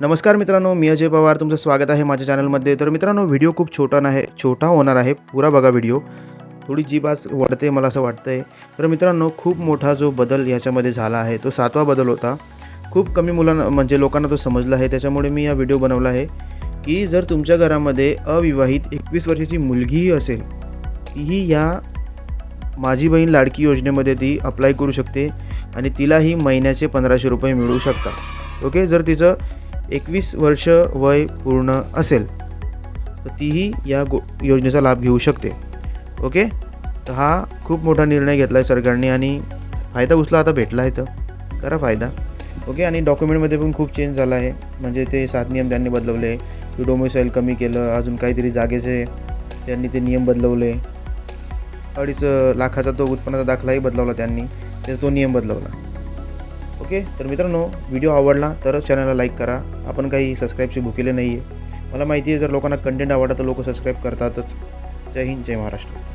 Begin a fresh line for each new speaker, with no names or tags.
नमस्कार मित्रांनो, मी अजय पवार तुमचं स्वागत आहे माझ्या चॅनलमध्ये। तर मित्रांनो, व्हिडिओ खूप छोटा होणार आहे, पुरा बघा व्हिडिओ। थोडी जीभ आज वळते मला असं वाटतंय। तर मित्रांनो, खूप मोठा जो बदल याच्यामध्ये झाला आहे तो 7वा बदल होता। खूप कमी मुलांना म्हणजे लोकांना तो समजला आहे, त्याच्यामुळे मी हा व्हिडिओ बनवला आहे की जर तुमच्या घरामध्ये अविवाहित 21 वर्षाची मुलगीही असेल, तीही या माझी बहीण लाडकी योजनेमध्ये ती अप्लाय करू शकते आणि तिलाही महिन्याचे 1500 रुपये मिळू शकतात। ओके, जर तिचं 21 वर्ष वय पूर्ण असेल तर तीही या योजनेचा लाभ घेऊ शकते। ओके, तर हा खूप मोठा निर्णय घेतला आहे सरकारने आणि फायदा उचला आता भेटला आहे, तर करा फायदा। ओके, आणि डॉक्युमेंटमध्ये पण खूप चेंज झाला आहे, म्हणजे ते 7 नियम त्यांनी बदलवले की डोमिसाईल कमी केलं, अजून काहीतरी जागेचे त्यांनी ते नियम बदलवले, 2.5 लाखाचा तो उत्पन्नाचा दाखलाही बदलवला त्यांनी, ते तो नियम बदलवला। ओके, तर मित्रांनो, व्हिडिओ आवडला तर चॅनलला लाईक करा। आपण काही सबस्क्राईबचे भुकेले नाही आहे, मला माहिती आहे। जर लोकांना कंटेंट आवडला तर लोक सबस्क्राईब करतातच। जय हिंद, जय महाराष्ट्र।